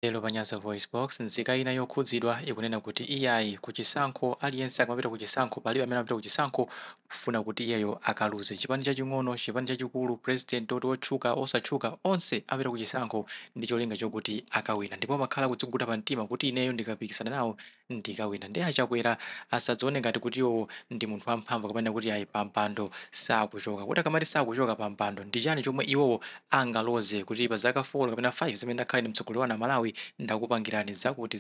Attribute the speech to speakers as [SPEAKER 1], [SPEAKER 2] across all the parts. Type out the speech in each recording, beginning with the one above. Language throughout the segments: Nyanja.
[SPEAKER 1] Lero Panyaza Voice Box nzika ina yokhudzidwa ikunena kuti iyayi kuchisankho aliyense akamapita kuchisankho palibe amene amapita kuchisankho kufuna kuti iyeyo akaluze chipani chaching'ono chipani chachikulu president oti otchuka osatchuka onse amapita kuchisankho ndi cholinga chokuti akawina ndipo amakhala kudziguda pa mtima kuti ineyo ndikapikisana nawo ndikawina ndi achakwera asadzaone ngati kuti iwo ndi munthu wamphamvu kapena kuti ayi pampando sakuchoka kuti akamati sakuchoka pampando ndi chani chomwe iwowo angaloze kuti pa zaka 4 kapena 5 zimene ndakhale ndi mtsogoleri wa Malawi ndakupangirani zakuti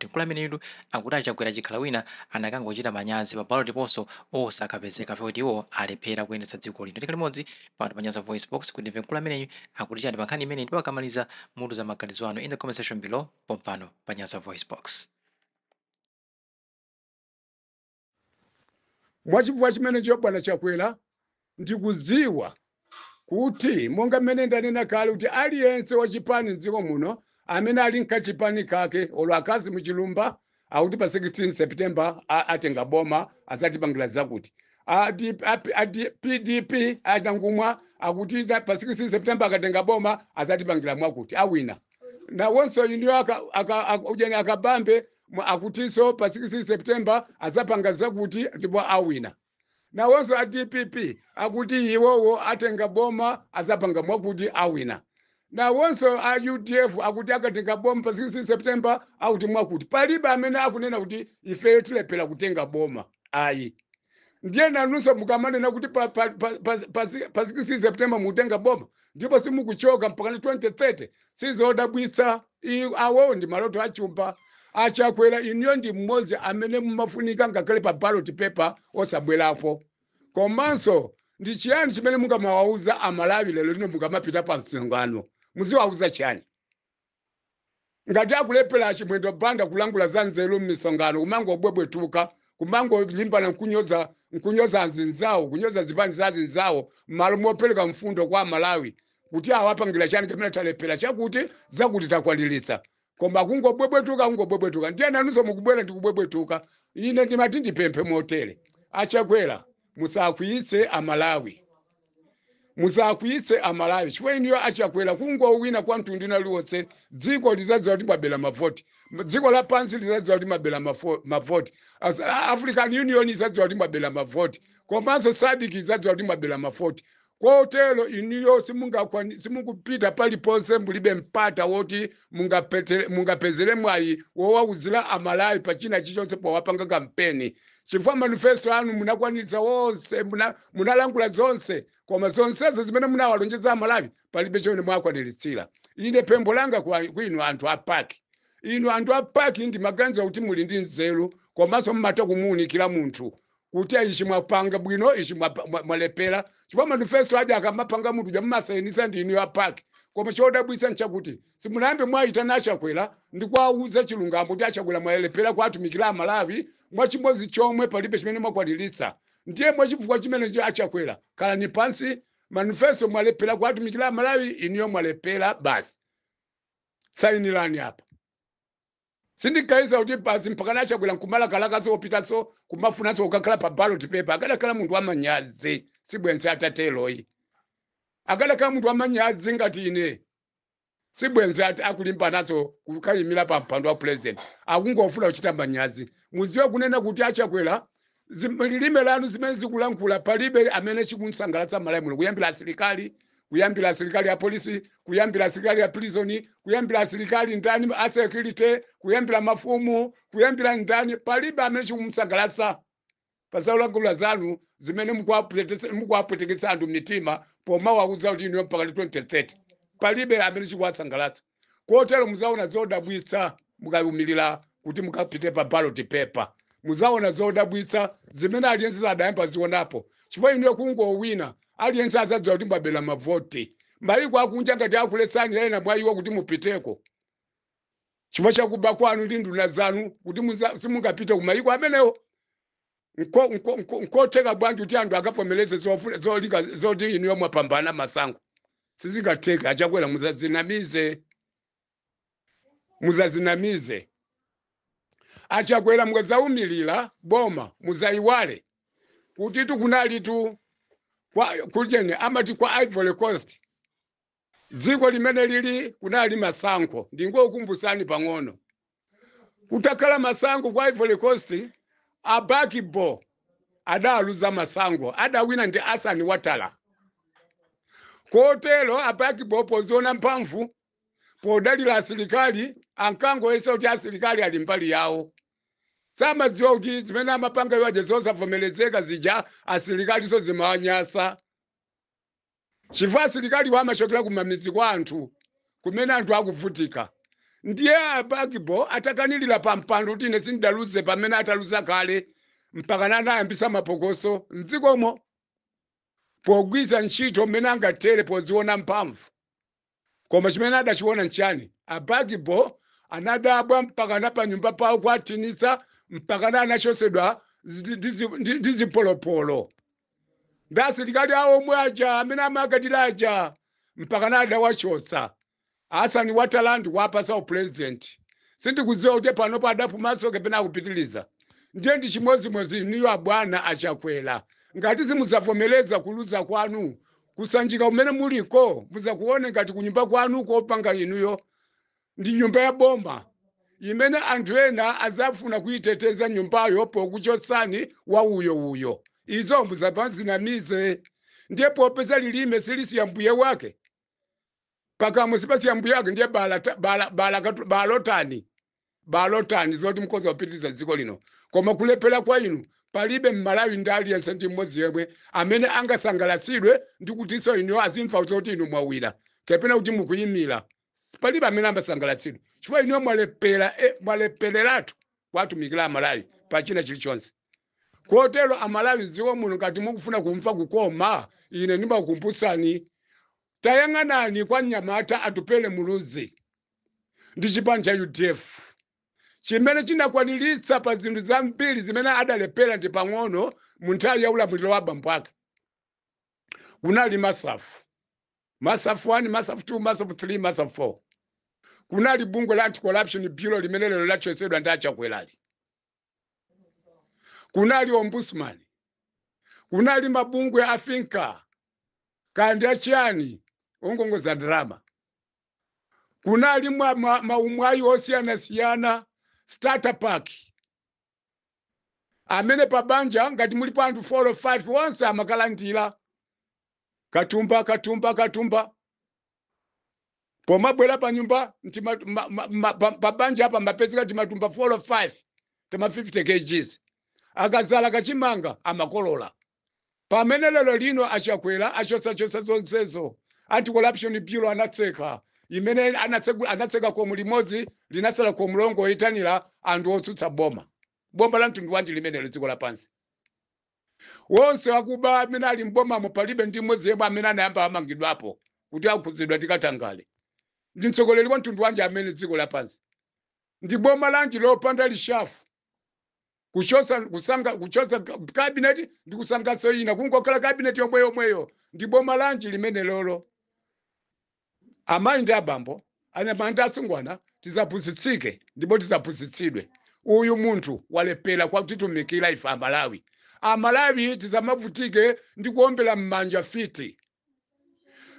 [SPEAKER 1] nkula ameneyu akuti achakwera chikhala wina anakangochita manyazi pa ballot ponso osakapezeka kuti iwo alephera kuyendetsa dziko lino. Ndika limodzi pano Panyaza Voice Box kuti mve nkula ameneyu akuti chani pa nkhani imene ndipo akamaliza mutu za maganizo anu in the comment section below pompano Panyaza Voice Box.
[SPEAKER 2] Mwachifukwa chimene chobwana chakwera ndikudziwa kuti monga mmene ndanena kale kuti aliyense wachipani mdziko muno amene ali nkachipani kake olo akazi muchilumba akuti pa 16 September atenga boma azatipangira zakuti PDP atangumwa akuti pa 16 September akatenga boma azatipangira mwakuti awina na wonso yuniyo akabambe akutiso pa 16 September azapanga zakuti ndipo awina na wonso a DPP akuti iwowo atenga boma azapanga mwakuti awina na wonso a UDF akuti akatenga boma pa 16 September akuti mwakuti palibe amene akunena kuti ife tilephera kutenga boma ayi ndiye nanunso mukamanena kuti pa 16 September mutenga boma ndipo simukuchoka mpaka 2030 sizodabwitsa awo ndi maloto achumba achakwera iniyo ndi mmodzi amene mumafunika ngakhale pa ballot paper osabwerapo komanso ndi chiyani chimene mungamawauza amalawi lero lino mukamapita pa msonkhano muziwauza chani ngati akulephera chimwendo banda kulangula za nzeru m'misonkhano kumangobwebwetuka kumangolimbana nkunyoza anzinzawo kunyoza zipani za anzinzawo m'malo mopereka mfundo kwa amalawi kuti awapangira chani kamene talephera chakuti zakuti takwaniritsa koma kungobwebwetuka ndiye nanunso mukubwera ndikubwebwetuka ine ndimati ndipemphe motere achakwera musakwiyitse amalawi chifukwa iniyo achakwera kungowina kwa mtundu inaliwonse dziko lizadziwa kuti mwabela mavoti dziko lapansi lizadziwa kuti mwabela mavoti African Union izadziwa kuti mwabela mavoti komanso SADC izadziwa kuti mwabela mavoti kotero iniyo simungupita paliponse mulibe mpata woti mungapezere mwayi wowauzira amalawi pachina chichonse powapanga kampeni chifukwa manifesto anu munakwaniritsa wonse munalangula zonse koma zonsezo zimene munawalonjeza amalawi palibe chimene mwakwaniritsira ine pempho langa kwinu anthu apaki inu anthu apaki ndi maganizo kuti muli ndi nzeru komanso mmata kumuunikira munthu kuti ichi mwapanga bwino ichi mwalephera chifukwa manifesto aja akamapanga munthu jamumasayinitsa ndi inu apaki koma chodabwitsa nchakuti simunayambe mwayitana achakwera ndi kuwauza chilungamo kuti achakwera mwalephera kuatumikira amalawi mwachimodzi chomwe palibe chimene mwakwaniritsa ndiye mwachifukwa chimene achakwera khalani pansi manifesto mwalephera kuatumikira amalawi iniyo mwalephera basi sayinirani apa sindikaiza kuti basi mpaka achakwera nkumalakalakaso opitanso kumafunanso kukakhala pa ballot paper akadakhala munthu wamanyazi sibwenzi atateloyi akadakhala munthu wamanyazi ngati ine sibwenzi akulimbanaso kukayimira pa mpando wa president akungofuna kuchita manyazi mudziwe kunena kuti achakwera lilime lanu zimene zikulankhula palibe amene chikunsangalatsa malawi muno kuyambira asilikali ya polisi kuyambira asilikali ya prison kuyambira asilikali ndani a security kuyambira mafumu kuyambira ndani palibe amene chikumsangalatsa pazaulangula zanu zimene mukuwapweteketsa anthu mitima pomawauza kuti iniyo mpaka 2030 palibe amene chikuwatsangalatsa kotero muzaona zodabwitsa mukayumilira kuti mukapite pa ballot paper muzaona zodabwitsa zimene aliyense adayamba zionapo chifukwa iniyo kungowina aliyense azadziwa kuti mwabela mavoti mayiko akunja ngati akuletsani ena mwayiwa kuti mupiteko chifukwa chakuba kwanu ndi nduna zanu kuti simungapite kumayiko amenewo nkotheka bwanji kuti anthu akavomereze zoti iniyo mwapambana masankho sizingatheka achakwera muzazinamize achakwera mukadzaumilira boma muzayiwale kuti kunalitu kulichene amati kwa Ivory Coast dziko limene lili kunali masankho ndingokumbusani pang'ono kutakhala masankho kwa Ivory Coast Abakibo adaluza masankho adawina ndi Hassan Ouattara kotero Abakibo poziona mphamvu podalira asilikali ankangoyesa kuti asilikali ali mbali yawo samadziwa kuti zimene amapanga iwo zosavomerezeka zija asilikali so zimawanyasa chifukwa asilikali wamachokera kumamizi kwa anthu kumene anthu akuvutika ndiye Abakibo atakanilira pa mpando kuti ine sindaluze pamene ataluza kale mpaka anayambisa mapokoso mdzikomo pogwiza ntchito mmene angatere poziona mphamvu koma chimene adachiona nchani Abakibo anadabwa mpaka napa nyumba pawo kwatinitsa mpaka anachosedwa ndi zipolopolo ndasilikali awo omwe aja amene amagatira aja mpaka adawachotsa Hassan Ouattara wapasa upresident sindikudziwa kuti panopo adapumanso kapena akupitiliza ndiye ndi chimodzimodzi niyo abwana achakwera ngati simudzavomereza kuluza kwanu kusanjika umene muliko muzakuone ngati kunyumba kwanu kopanga inuyo ndi nyumba ya boma imene anthu ena azafuna kuyiteteza nyumbayo pokuchotsani wa uyo izo muzapanzinamize ndiye popeza lilime silisiya mbuye wake pakamwe sipasiya mbuye wake ndiye balotani zoti mkozi wapitiliza dziko lino koma kulephera kwa inu palibe mmalawi ndi aliyense ndi mmodzi yemwe amene angasangalatsidwe ndi kutiso inu azimva zoti inu mwawira kapena kuti mukuyimira palibe amene amasangalatsidwe chifukwa inu mwalepereratu kwatumikira amalawi pachina chilichonse kotero amalawi dziko muno ngati mukufuna kumva kukoma ine ndimakukumbutsani tayang'anani kwa Nyamata Atupele Muluzi ndi chipani cha UDF chimene chinakwaniritsa pa zinthu zambiri zimene adalepera ndi pang'ono mu nthawi ya ulamuliro wa abambo ake kunali masafu 1 masafu 2 masafu 3 masafu 4 kunali bungwe la anti-corruption bureau limene lero lachosedwa ndi achakwelali kunali ombudsman kunali mabungwe afinka kandi achiyani ongongoza drama kunali maumwayi osiyana starter pack amene pabanja ngati muli pa anthu 4 or 5 onse amakalandira katumba pomabwera pa nyumba pabanja apa mapezeka timatumba 4 or 5 tama 50 kgs akazala kachimanga amakolola pamene lero lino achakwera achosa zonsezo anti-corruption bureau anatseka imene anatseka komu limodzi linasala komu longo oyitanira anthu otsutsa boma la mtundu wanji limene dziko lapansi wonse wakuba amene ali mbomamo palibe ndi mmodzi yemwe amene anayamba amangidwapo kuti akhudzidwa tikatangale ndi mtsogoleri wa mtundu wanji amene dziko lapansi ndi boma lanji lopanda lishafu kuchosa cabinet ndi kusangaso ina kungokhala cabinet yomweyo ndi boma lanji limene lolo amayi ndi abambo anyamata asungwana tizaphunzitsike ndipo tizaphunzitsidwe uyu munthu walepera kwatitumikira ife amalawi tizamavutike ndi kuombera mmanja fiti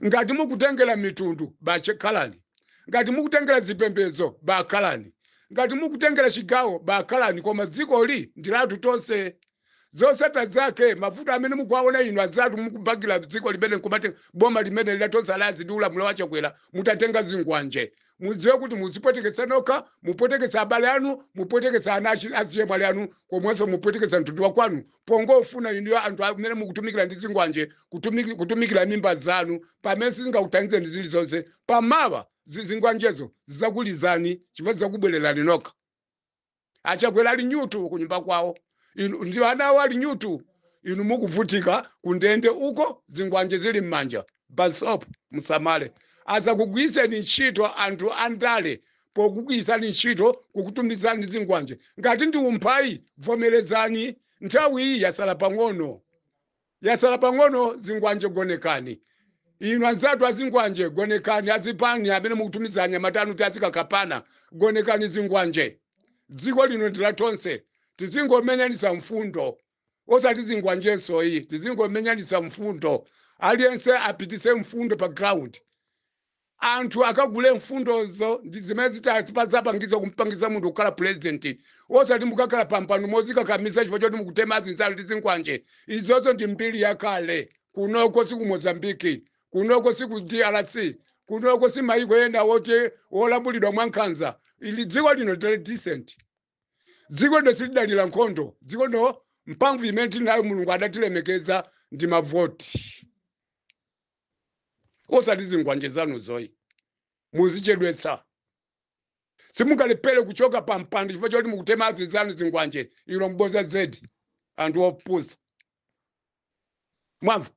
[SPEAKER 2] ngati mukutengera mitundu bakhalani ngati mukutengera zipembedzo bakhalani ngati mukutengera chigawo bakhalani koma dzikoli ndilatu tonse zosata zake mafuta amene mukuwaona inu adzatu mukubagira dziko limene nkumati boma limene lilatonsa lazi ndi ulamuliro wachakwera mutatenga zingwanje mudziwe kuti muzipweteketsa nokha mupweteketsa abale anu mupweteketsa ana achiyemwali anu komwenso mupweteketsa mtundu wa kwanu pongofuna inuyo anthu amene mukutumikira ndi zingwanje kutumikira mimba zanu pamene sizingakuthandizeni zilizonse pamawa zingwanjezo zizakulizani chifukwa zizakubwererani nokha achakwera ali nyutu kunyumba kwawo inu ndi ana awo ali nyutu inu mukuvutika kundende uko zingwanje zili mmanja basop musamale azakugwiseni ntchito anthu andale pokugwisani ntchito kukutumizani zingwanje ngati ndi umphayi vomerezani nthawi iyi yasala pang'ono zingwanje gonekani inu anzatu azingwanje gonekani azipani amene mukutumiza anyamata anu tazikakapana gonekani zingwanje dziko lino ndilatonse tizingomenyanisa mfundo osati zingwanjenso iyi tizingomenyanisa mfundo aliyense apitise mfundo pa ground anthu akagule mfundozo ndi zimene zitapangisa kumpangisa munthu kukhala president osati mukakhala pampando mozikakamisa chifukwa choti mukutema azinzalo ndi zinkwanje. Izozo ndi mbiri yakale kunoko si ku Mozambiki, kunoko si ku DRC, kunoko si maiko ena wote olambulidwa mwankhanza. Ili dziko lino tele decent, dziko lino silidalira nkhondo, dziko lino mphamvu imene tinayo Mulungu adatilemekeza ndi mavoti osati zingwanje zanu zoyi. Muzichedwetsa, simungalepere kuchoka pampando chifukwa choti mukutema azinzanu zingwanje. Ilo mboza zedi anthu opusa mwamva.